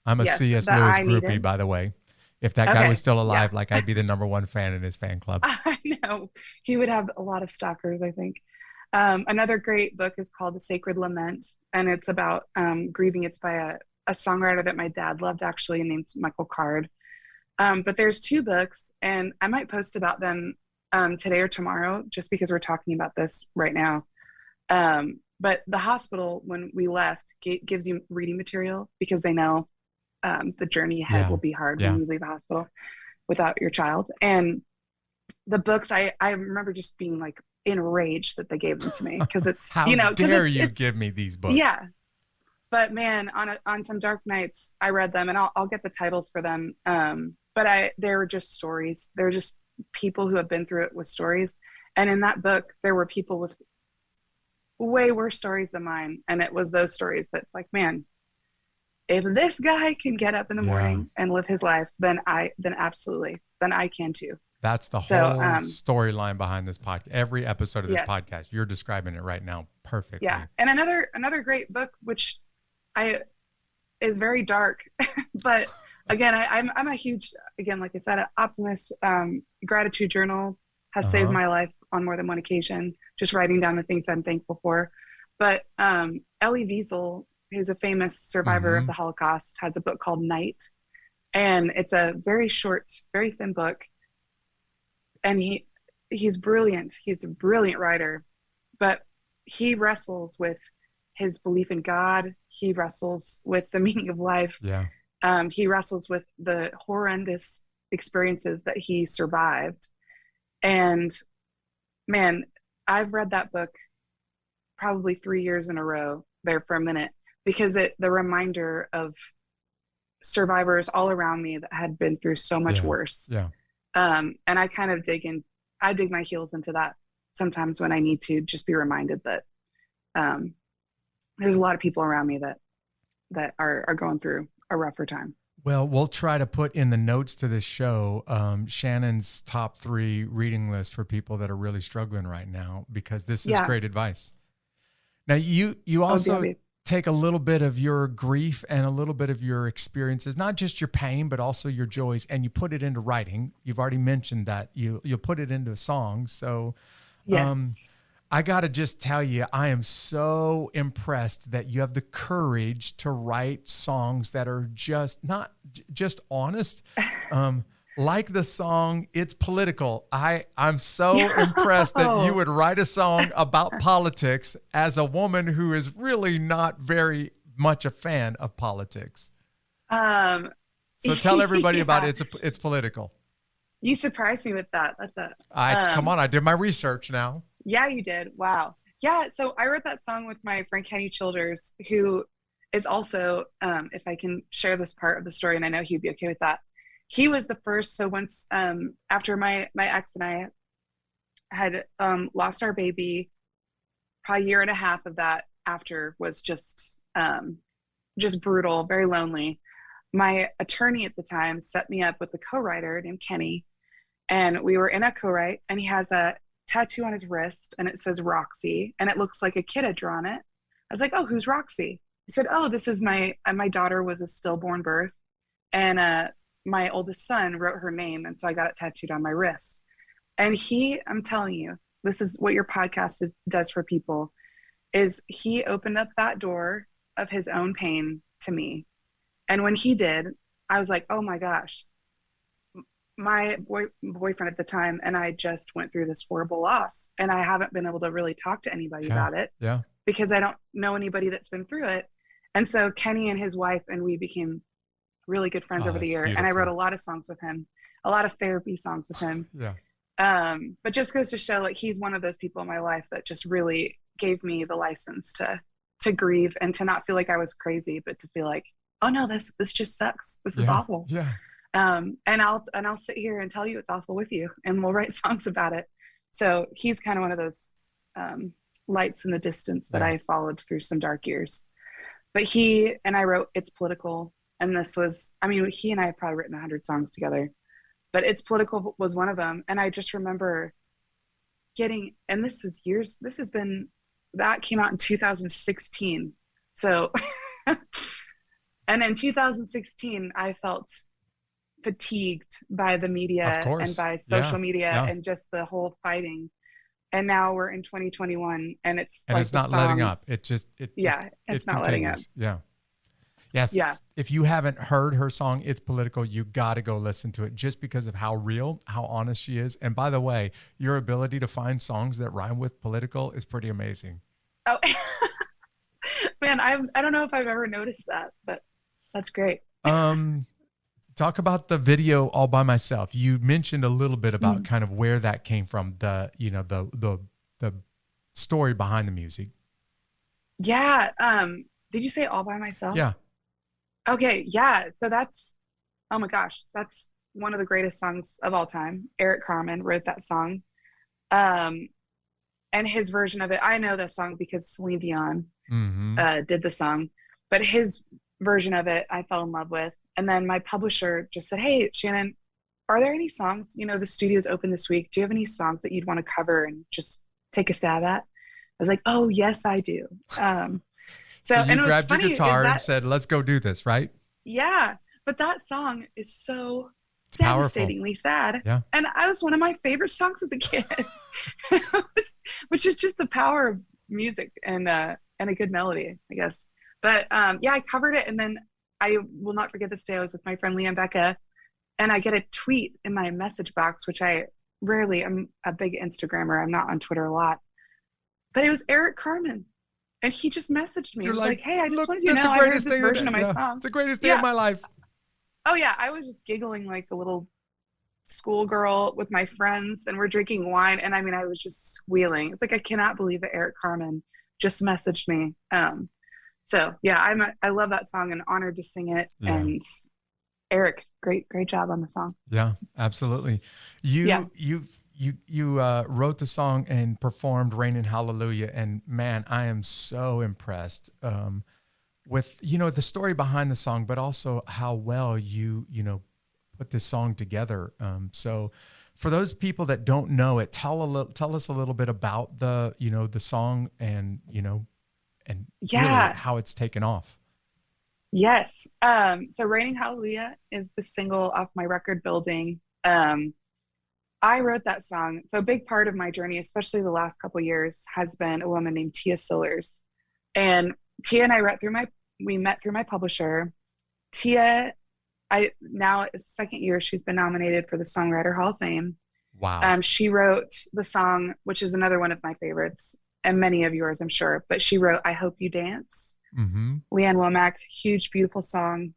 I'm a C.S. Lewis groupie, by the way. If that guy was still alive, like, I'd be the #1 fan in his fan club. I know. He would have a lot of stalkers, I think. Another great book is called The Sacred Lament, and it's about grieving. It's by a songwriter that my dad loved, actually, named Michael Card. But there's 2 books, and I might post about them today or tomorrow, just because we're talking about this right now. But the hospital, when we left, gives you reading material because they know the journey ahead will be hard when you leave a hospital without your child. And the books, I remember just being like enraged that they gave them to me, because it's, how dare you give me these books? Yeah. But man, on some dark nights, I read them, and I'll get the titles for them. But they were just stories. They're just people who have been through it with stories. And in that book, there were people with way worse stories than mine. And it was those stories that's like, man, if this guy can get up in the morning and live his life, then absolutely, then I can too. That's the whole storyline behind this podcast. Every episode of this podcast, you're describing it right now perfectly. Yeah. And another great book, which is very dark, but again, I'm a huge, again, like I said, an optimist. Gratitude journal has saved my life on more than one occasion, just writing down the things I'm thankful for. But Elie Wiesel, who's a famous survivor of the Holocaust, has a book called Night. And it's a very short, very thin book. And he's brilliant. He's a brilliant writer. But he wrestles with his belief in God. He wrestles with the meaning of life. Yeah. He wrestles with the horrendous experiences that he survived. And man, I've read that book probably 3 years in a row there for a minute, because the reminder of survivors all around me that had been through so much worse. Yeah. And I kind of dig my heels into that sometimes when I need to just be reminded that there's a lot of people around me that are going through a rougher time. Well, we'll try to put in the notes to this show Shannon's top 3 reading list for people that are really struggling right now, because this is great advice. Now, you also take a little bit of your grief and a little bit of your experiences, not just your pain, but also your joys, and you put it into writing. You've already mentioned that you'll put it into a song. So, Yes. I got to just tell you, I am so impressed that you have the courage to write songs that are not just honest. Like the song, It's Political. I'm so impressed that you would write a song about politics as a woman who is really not very much a fan of politics. So tell everybody about It's Political. You surprised me with that. That's a come on, I did my research now. Yeah, you did. Wow. Yeah, so I wrote that song with my friend Kenny Childers, who is also, if I can share this part of the story, and I know he'd be okay with that. He was the first. So once after my ex and I had lost our baby, probably a year and a half of that after was just brutal, very lonely. My attorney at the time set me up with a co-writer named Kenny, and we were in a co-write, and he has a tattoo on his wrist, and it says Roxy, and it looks like a kid had drawn it. I was like, "Oh, who's Roxy?" He said, "Oh, this is my daughter was a stillborn birth, and my oldest son wrote her name, and so I got it tattooed on my wrist." And I'm telling you, this is what your podcast does for people, is he opened up that door of his own pain to me. And when he did, I was like, oh my gosh, my boyfriend at the time and I just went through this horrible loss, and I haven't been able to really talk to anybody about it because I don't know anybody that's been through it. And so Kenny and his wife and we became really good friends over the year. Beautiful. And I wrote a lot of songs with him, a lot of therapy songs with him. But just goes to show, like, he's one of those people in my life that just really gave me the license to grieve and to not feel like I was crazy, but to feel like, oh no, this just sucks. This is awful. And I'll sit here and tell you it's awful with you, and we'll write songs about it. So he's kind of one of those lights in the distance that I followed through some dark years. But he and I wrote It's Political. And this was, I mean, he and I have probably written 100 songs together, but It's Political was one of them. And I just remember and that came out in 2016. So, and in 2016, I felt fatigued by the media and by social media and just the whole fighting. And now we're in 2021, and it's not letting up. It's not letting up. If you haven't heard her song, It's Political, you got to go listen to it just because of how real, how honest she is. And by the way, your ability to find songs that rhyme with political is pretty amazing. Oh, man, I don't know if I've ever noticed that, but that's great. Talk about the video All By Myself. You mentioned a little bit about kind of where that came from, the story behind the music. Yeah. Did you say All By Myself? Yeah. Okay. Yeah. So oh my gosh, that's one of the greatest songs of all time. Eric Carmen wrote that song. And his version of it, I know that song because Celine Dion did the song, but his version of it, I fell in love with. And then my publisher just said, "Hey, Shannon, are there any songs, the studio's open this week. Do you have any songs that you'd want to cover and just take a stab at?" I was like, "Oh, yes, I do." So you grabbed your guitar and said, "Let's go do this," right? Yeah. But that song is so devastatingly sad. Yeah. And it was one of my favorite songs as a kid, which is just the power of music and a good melody, I guess. But I covered it. And then I will not forget this day. I was with my friend Leanne Becca, and I get a tweet in my message box, which I'm a big Instagrammer. I'm not on Twitter a lot, but it was Eric Carmen. And he just messaged me. He was like, "Hey, I just wanted you to know I heard this version of my song. It's the greatest day of my life." Oh yeah. I was just giggling like a little schoolgirl with my friends, and we're drinking wine. And I mean, I was just squealing. It's like, I cannot believe that Eric Carmen just messaged me. So yeah, I love that song and honored to sing it. Yeah. And Eric, great job on the song. Yeah, absolutely. You wrote the song and performed "Rain and Hallelujah," and man, I am so impressed with the story behind the song, but also how well you put this song together. So for those people that don't know it, tell us a little bit about the song and really Yeah. how it's taken off. Yes. So Raining Hallelujah is the single off my record Building. I wrote that song. So a big part of my journey, especially the last couple of years, has been a woman named Tia Sillers. And Tia and I we met through my publisher. Tia, now it's the second year she's been nominated for the Songwriter Hall of Fame. Wow. She wrote the song, which is another one of my favorites, and many of yours, I'm sure. But she wrote I Hope You Dance. Mm-hmm. Leanne Womack, huge, beautiful song.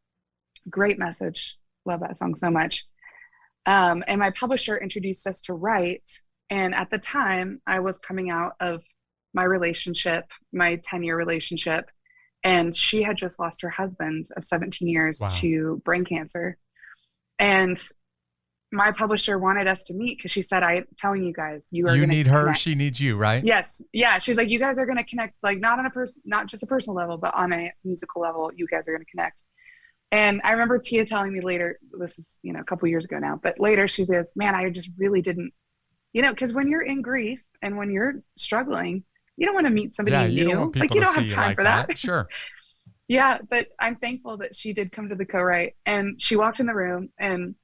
Great message. Love that song so much. And my publisher introduced us to write. And at the time, I was coming out of my relationship, my 10-year relationship. And she had just lost her husband of 17 years to brain cancer. And my publisher wanted us to meet because she said, I'm telling you guys, you need her, connect. she needs you, right? Yes. Yeah. She's like, you guys are going to connect, like not just a personal level, but on a musical level, you guys are going to connect. And I remember Tia telling me later, this is, a couple years ago now, but later she says, man, I just really didn't, because when you're in grief and when you're struggling, you don't want to meet somebody new. Don't want people you don't to have see time like for that. Sure. Yeah. But I'm thankful that she did come to the co-write, and she walked in the room and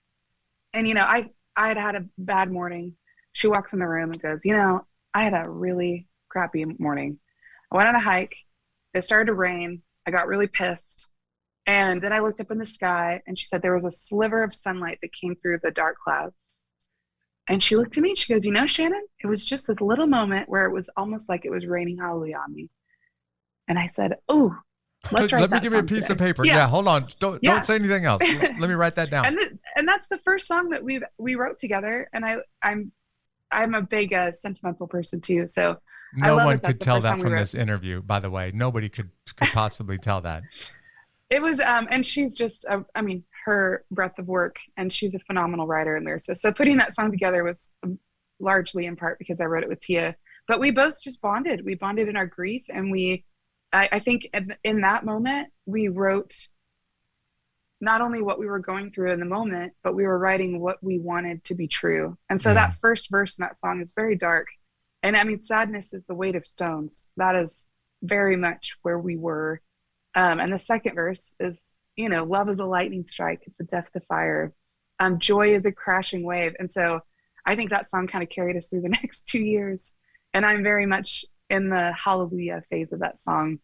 I had a bad morning. She walks in the room and goes, I had a really crappy morning. I went on a hike. It started to rain. I got really pissed. And then I looked up in the sky, and she said there was a sliver of sunlight that came through the dark clouds. And she looked at me and she goes, Shannon, it was just this little moment where it was almost like it was raining hallelujah on me. And I said, oh, let's write Let me that give you a song piece today. of paper. Yeah, hold on. Don't say anything else. Let me write that down. And that's the first song that we wrote together. And I'm a big sentimental person too. So no one could tell that from this interview, by the way. Nobody could possibly tell that. It was, and she's just, her breadth of work, and she's a phenomenal writer and lyricist. So putting that song together was largely in part because I wrote it with Tia, but we both just bonded. We bonded in our grief, and I think in that moment, we wrote not only what we were going through in the moment, but we were writing what we wanted to be true. And so that first verse in that song is very dark. And sadness is the weight of stones. That is very much where we were. And the second verse is, love is a lightning strike. It's a death to fire. Joy is a crashing wave. And so I think that song kind of carried us through the next 2 years. And I'm very much in the hallelujah phase of that song,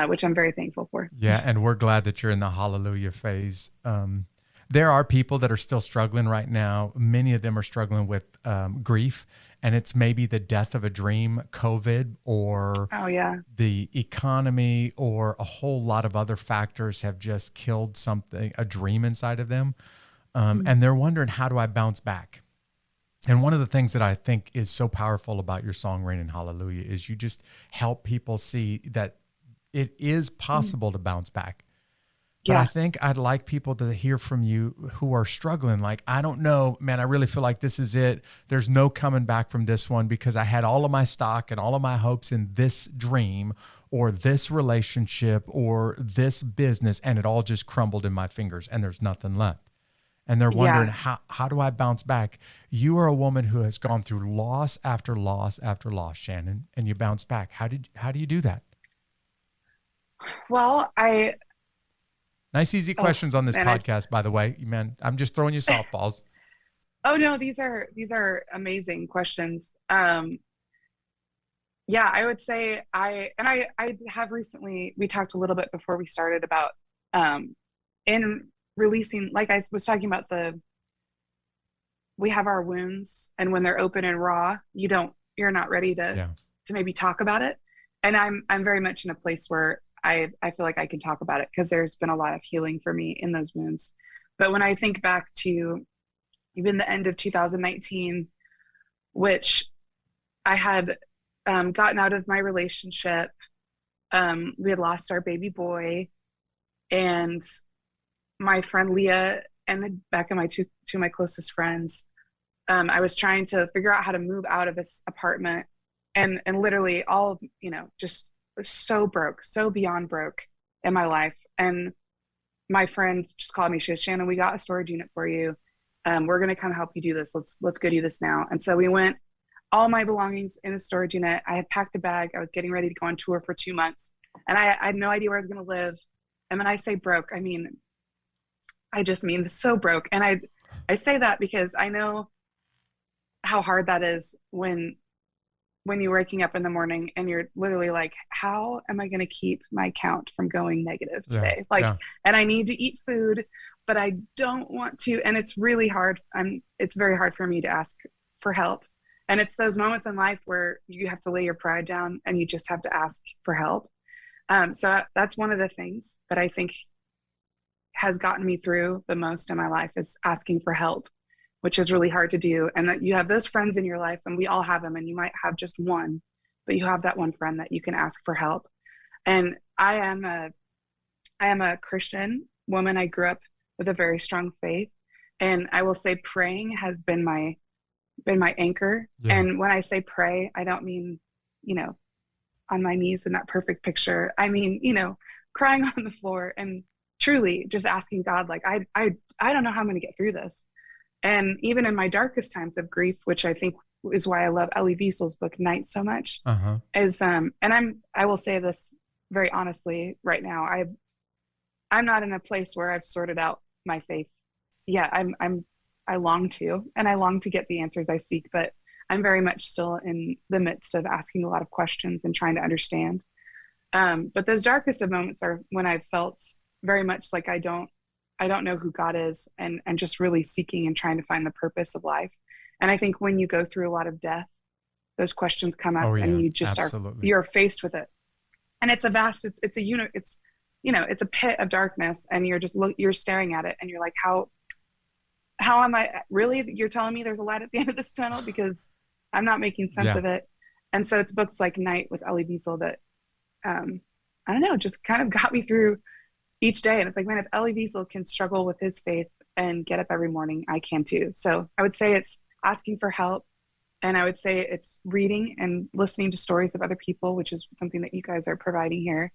which I'm very thankful for. Yeah. And we're glad that you're in the hallelujah phase. There are people that are still struggling right now. Many of them are struggling with grief, and it's maybe the death of a dream, COVID, or the economy, or a whole lot of other factors have just killed a dream inside of them. And they're wondering, how do I bounce back? And one of the things that I think is so powerful about your song, Rain and Hallelujah, is you just help people see that it is possible to bounce back. But I think I'd like people to hear from you who are struggling. Like, I don't know, man, I really feel like this is it. There's no coming back from this one because I had all of my stock and all of my hopes in this dream or this relationship or this business, and it all just crumbled in my fingers and there's nothing left. And they're wondering, how do I bounce back? You are a woman who has gone through loss after loss after loss, Shannon, and you bounce back. How do you do that? Well, Nice, easy questions on this podcast, by the way. Man, I'm just throwing you softballs. Oh no, these are amazing questions. I would say I have recently, we talked a little bit before we started about in releasing, like I was talking about, we have our wounds, and when they're open and raw, you're not ready to maybe talk about it. And I'm very much in a place where I feel like I can talk about it because there's been a lot of healing for me in those wounds. But when I think back to even the end of 2019, which I had gotten out of my relationship, we had lost our baby boy, and my friend Leah and Becca, two of my closest friends, I was trying to figure out how to move out of this apartment, and literally all, just so broke, so beyond broke in my life. And my friend just called me. She goes, Shannon, we got a storage unit for you. We're going to come help you do this. Let's go do this now. And so we went, all my belongings in a storage unit. I had packed a bag. I was getting ready to go on tour for 2 months. And I had no idea where I was going to live. And when I say broke, I just mean so broke. And I say that because I know how hard that is when you're waking up in the morning and you're literally like, how am I going to keep my account from going negative today? And I need to eat food, but I don't want to. And it's really hard. It's very hard for me to ask for help. And it's those moments in life where you have to lay your pride down and you just have to ask for help. So that's one of the things that I think has gotten me through the most in my life, is asking for help, which is really hard to do. And that you have those friends in your life, and we all have them, and you might have just one, but you have that one friend that you can ask for help. And I am a Christian woman. I grew up with a very strong faith, and I will say praying has been my anchor. Yeah. And when I say pray, I don't mean, on my knees in that perfect picture. I mean, crying on the floor and truly just asking God, like, I don't know how I'm going to get through this. And even in my darkest times of grief, which I think is why I love Elie Wiesel's book Night so much, is and I will say this very honestly right now, I'm not in a place where I've sorted out my faith yet. I long to, and I long to get the answers I seek, but I'm very much still in the midst of asking a lot of questions and trying to understand. But those darkest of moments are when I've felt very much like I don't know who God is, and just really seeking and trying to find the purpose of life. And I think when you go through a lot of death, those questions come up, and you just you're faced with it. And it's a vast, it's a pit of darkness, and you're staring at it, and you're like, how am I really, you're telling me there's a light at the end of this tunnel, because I'm not making sense of it. And so it's books like Night with Elie Wiesel that, I don't know, just kind of got me through each day. And it's like, man, if Elie Wiesel can struggle with his faith and get up every morning, I can too. So I would say it's asking for help. And I would say it's reading and listening to stories of other people, which is something that you guys are providing here.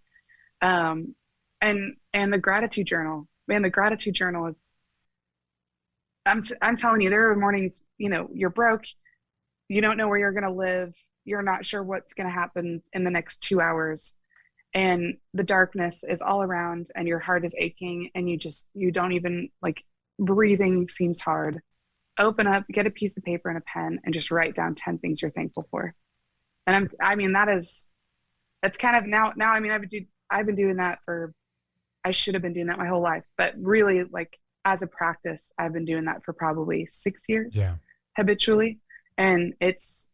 And the gratitude journal, man, the gratitude journal is, I'm telling you, there are mornings, you're broke, you don't know where you're going to live, you're not sure what's going to happen in the next 2 hours, and the darkness is all around, and your heart is aching, and you don't even, like, breathing seems hard. Open up, get a piece of paper and a pen, and just write down 10 things you're thankful for. And that's kind of now, I've been doing that I should have been doing that my whole life, but really, like, as a practice, I've been doing that for probably 6 years habitually. And it's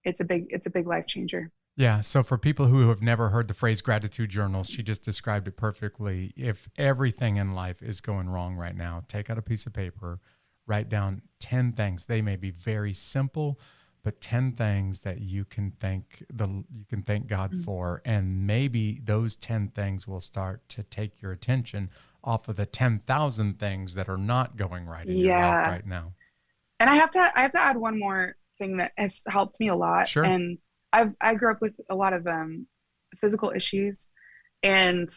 a big life changer. Yeah. So for people who have never heard the phrase gratitude journals, she just described it perfectly. If everything in life is going wrong right now, take out a piece of paper, write down 10 things. They may be very simple, but 10 things that you can thank God for. And maybe those 10 things will start to take your attention off of the 10,000 things that are not going right in your life right now. And I have to add one more thing that has helped me a lot. Sure. And I grew up with a lot of physical issues, and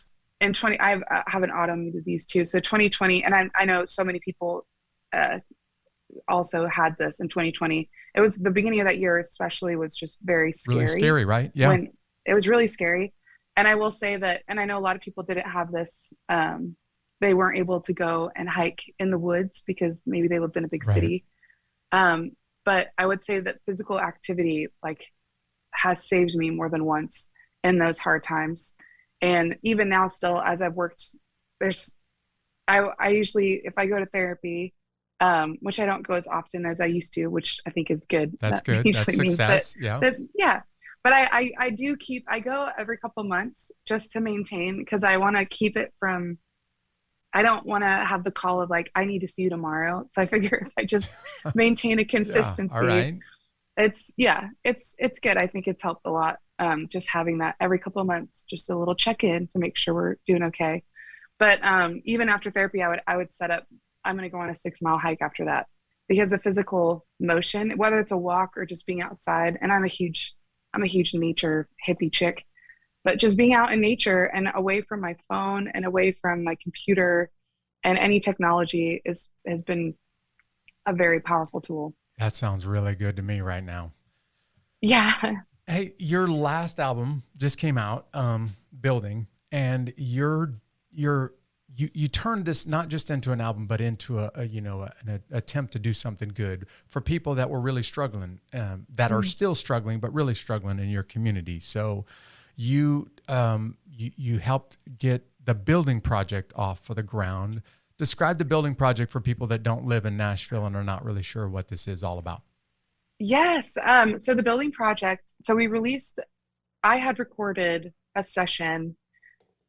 in I have an autoimmune disease too. So 2020, and I know so many people also had this in 2020. It was the beginning of that year, especially, was just very scary. Really scary, right? Yeah. When it was really scary. And I will say that, and I know a lot of people didn't have this. They weren't able to go and hike in the woods because maybe they lived in a big city. But I would say that physical activity, like, has saved me more than once in those hard times. And even now, still, as I've worked, I usually, if I go to therapy, which I don't go as often as I used to, which I think is good. That's good. That's success. But I go every couple of months just to maintain, because I want to keep it from, I don't want to have the call of, like, I need to see you tomorrow. So I figure if I just maintain a consistency, all right. It's good. I think it's helped a lot. Just having that every couple of months, just a little check-in to make sure we're doing okay. But even after therapy, I would set up, I'm going to go on a 6-mile hike after that, because the physical motion, whether it's a walk or just being outside, and I'm a huge nature hippie chick, but just being out in nature and away from my phone and away from my computer and any technology has been a very powerful tool. That sounds really good to me right now. Yeah. Hey, your last album just came out, Building, and you turned this not just into an album, but into an attempt to do something good for people that were really struggling, that are still struggling, but really struggling in your community. So you helped get the Building Project off for the ground. Describe the Building Project for people that don't live in Nashville and are not really sure what this is all about. Yes. So the Building Project, I had recorded a session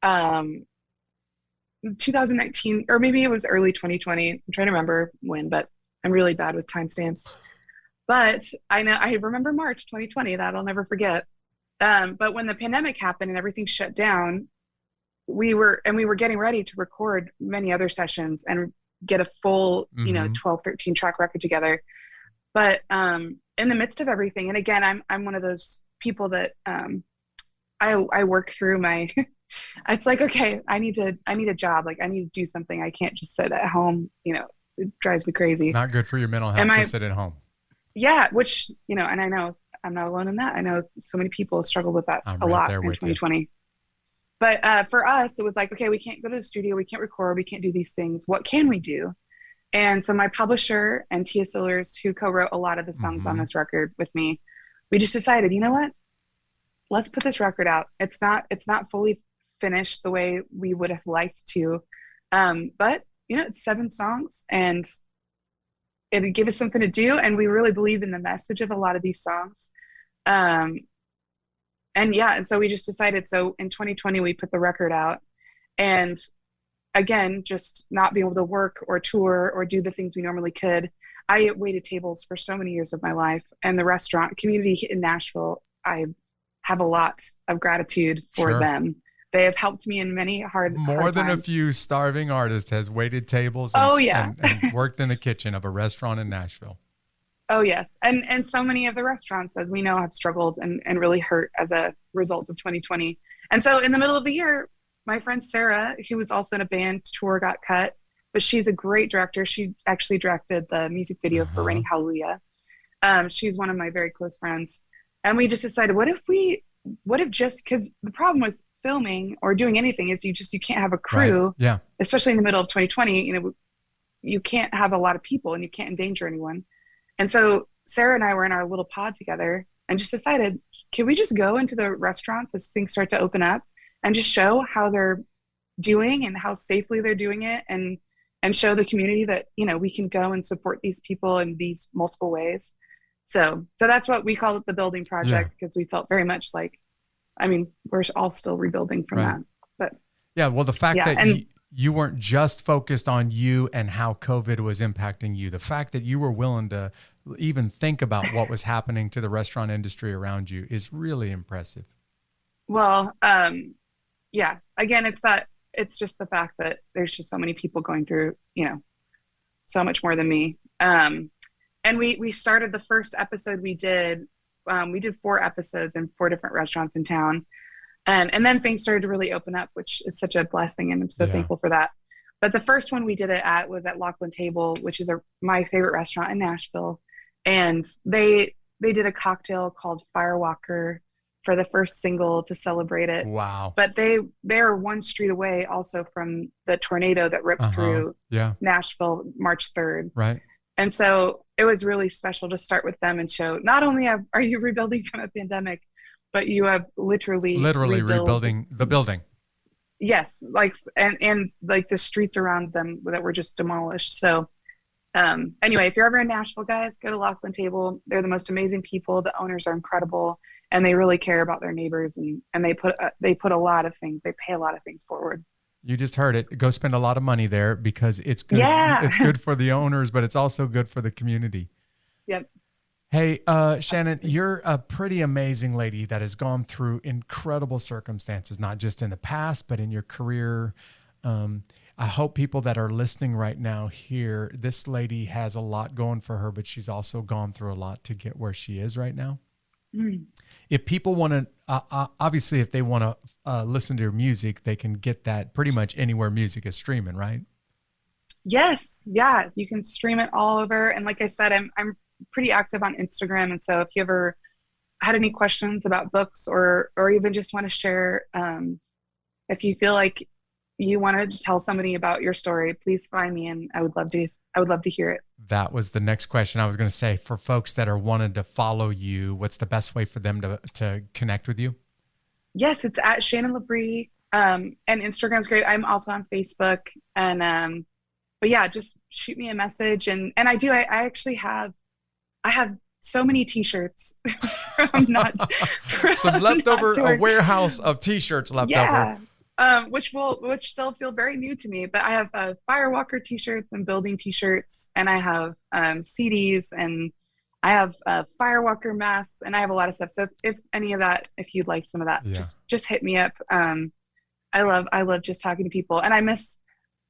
2019, or maybe it was early 2020. I'm trying to remember when, but I'm really bad with timestamps. But I remember March 2020, that I'll never forget. But when the pandemic happened and everything shut down, we were getting ready to record many other sessions and get a full, 12, 13 track record together. But in the midst of everything, and again, I'm one of those people that I work through my it's like, okay, I need a job. Like, I need to do something. I can't just sit at home. It drives me crazy. Not good for your mental health to sit at home. Yeah. Which, and I know I'm not alone in that. I know so many people struggle with that a lot in 2020. You. But for us, it was like, okay, we can't go to the studio. We can't record. We can't do these things. What can we do? And so my publisher and Tia Sillers, who co-wrote a lot of the songs on this record with me, we just decided, you know what? Let's put this record out. It's not fully finished the way we would have liked to. But it's 7 songs and it'd give us something to do. And we really believe in the message of a lot of these songs. And so we just decided, so in 2020, we put the record out, and again, just not being able to work or tour or do the things we normally could. I waited tables for so many years of my life, and the restaurant community in Nashville, I have a lot of gratitude for them. They have helped me in many hard than times. A few starving artists has waited tables and worked in the kitchen of a restaurant in Nashville. Oh, yes. And so many of the restaurants, as we know, have struggled and really hurt as a result of 2020. And so in the middle of the year, my friend Sarah, who was also in a band tour, got cut, but she's a great director. She actually directed the music video for Raining Hallelujah. She's one of my very close friends. And we just decided, what if because the problem with filming or doing anything is you can't have a crew, right. Yeah, especially in the middle of 2020. You can't have a lot of people and you can't endanger anyone. And so Sarah and I were in our little pod together and just decided, can we just go into the restaurants as things start to open up and just show how they're doing and how safely they're doing it, and show the community that we can go and support these people in these multiple ways. So that's what we call it, the Building Project, because we felt very much like, we're all still rebuilding from that. But well, the fact that you weren't just focused on you and how COVID was impacting you, the fact that you were willing to even think about what was happening to the restaurant industry around you is really impressive. Well, again, it's just the fact that there's just so many people going through, so much more than me. And we started the first episode we did 4 episodes in 4 different restaurants in town. And then things started to really open up, which is such a blessing. And I'm so thankful for that. But the first one we did it at was at Lachlan Table, which is my favorite restaurant in Nashville. And they did a cocktail called Firewalker for the first single to celebrate it. Wow. But they're one street away also from the tornado that ripped through Nashville March 3rd. Right. And so it was really special to start with them and show, not only are you rebuilding from a pandemic, but you have literally rebuilding the building. Yes. And like the streets around them that were just demolished. So anyway, if you're ever in Nashville, guys, go to Lachlan Table. They're the most amazing people. The owners are incredible, and they really care about their neighbors, and they put a lot of things, they pay a lot of things forward. You just heard it. Go spend a lot of money there because it's good. Yeah. It's good for the owners, but it's also good for the community. Yep. Hey, Shannon, you're a pretty amazing lady that has gone through incredible circumstances, not just in the past, but in your career. I hope people that are listening right now hear this lady has a lot going for her, but she's also gone through a lot to get where she is right now. Mm. If people want to, obviously, if they want to listen to your music, they can get that pretty much anywhere music is streaming, right? Yes. Yeah. You can stream it all over. And like I said, I'm pretty active on Instagram. And so if you ever had any questions about books or even just want to share, if you feel like you wanted to tell somebody about your story, please find me, and I would love to hear it. That was the next question I was going to say. For folks that are wanting to follow you, what's the best way for them to connect with you? Yes, it's at Shannon Labrie. And Instagram's great. I'm also on Facebook. And but yeah, just shoot me a message. And I actually have so many t-shirts from some leftover, a warehouse of t-shirts left over. Which still feel very new to me, but I have Firewalker t-shirts and building t-shirts, and I have CDs, and I have Firewalker masks, and I have a lot of stuff. So if any of that, if you'd like some of that, just hit me up. I love just talking to people, and I miss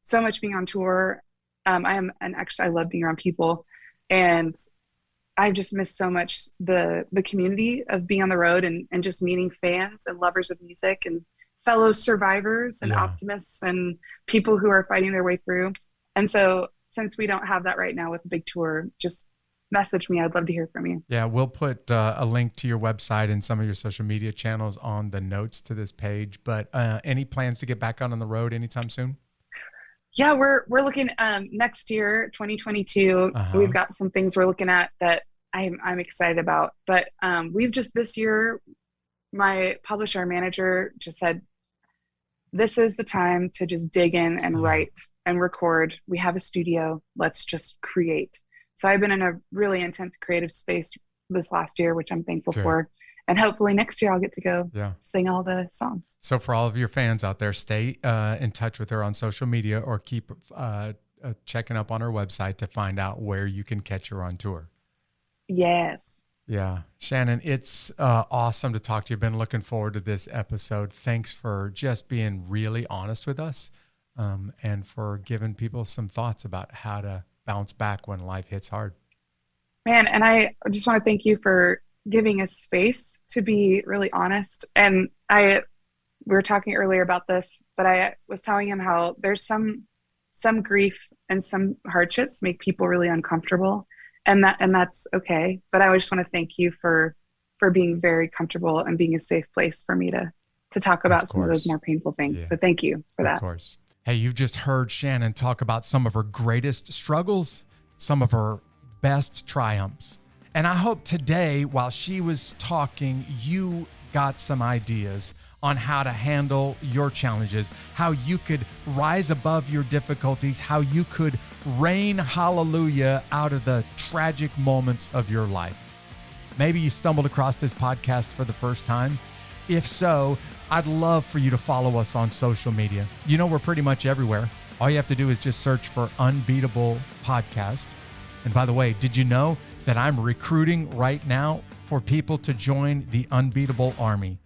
so much being on tour. I love being around people, and I've just missed so much the community of being on the road and just meeting fans and lovers of music and fellow survivors and optimists and people who are fighting their way through. And so since we don't have that right now with a big tour, just message me. I'd love to hear from you. Yeah, we'll put a link to your website and some of your social media channels on the notes to this page. But any plans to get back on the road anytime soon? Yeah, we're looking next year, 2022. We've got some things we're looking at that I'm excited about. But we've just this year, my publisher manager just said, this is the time to just dig in and write and record. We have a studio. Let's just create. So I've been in a really intense creative space this last year, which I'm thankful for. And hopefully next year I'll get to go sing all the songs. So for all of your fans out there, stay in touch with her on social media or keep checking up on her website to find out where you can catch her on tour. Yes. Yeah. Shannon, it's awesome to talk to you. Been looking forward to this episode. Thanks for just being really honest with us and for giving people some thoughts about how to bounce back when life hits hard. Man, and I just want to thank you for giving us space to be really honest. And we were talking earlier about this, but I was telling him how there's some grief and some hardships make people really uncomfortable. And that's okay. But I just want to thank you for being very comfortable and being a safe place for me to talk about some of those more painful things. So thank you for that. Of course. Hey, you've just heard Shannon talk about some of her greatest struggles, some of her best triumphs. And I hope today, while she was talking, you got some ideas on how to handle your challenges, how you could rise above your difficulties, how you could rain hallelujah out of the tragic moments of your life. Maybe you stumbled across this podcast for the first time. If so, I'd love for you to follow us on social media. You know, we're pretty much everywhere. All you have to do is just search for Unbeatable Podcast. And by the way, did you know that I'm recruiting right now for people to join the Unbeatable Army?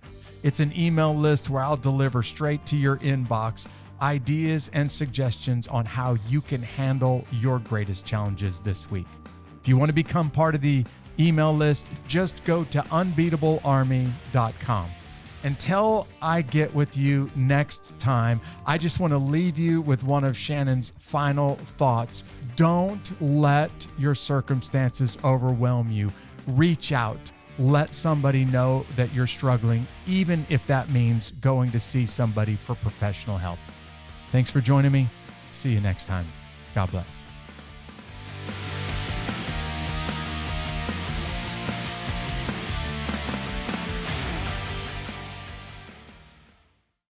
It's an email list where I'll deliver straight to your inbox ideas and suggestions on how you can handle your greatest challenges this week. If you want to become part of the email list, just go to unbeatablearmy.com. Until I get with you next time, I just want to leave you with one of Shannon's final thoughts. Don't let your circumstances overwhelm you. Reach out. Let somebody know that you're struggling, even if that means going to see somebody for professional help. Thanks for joining me. See you next time. God bless.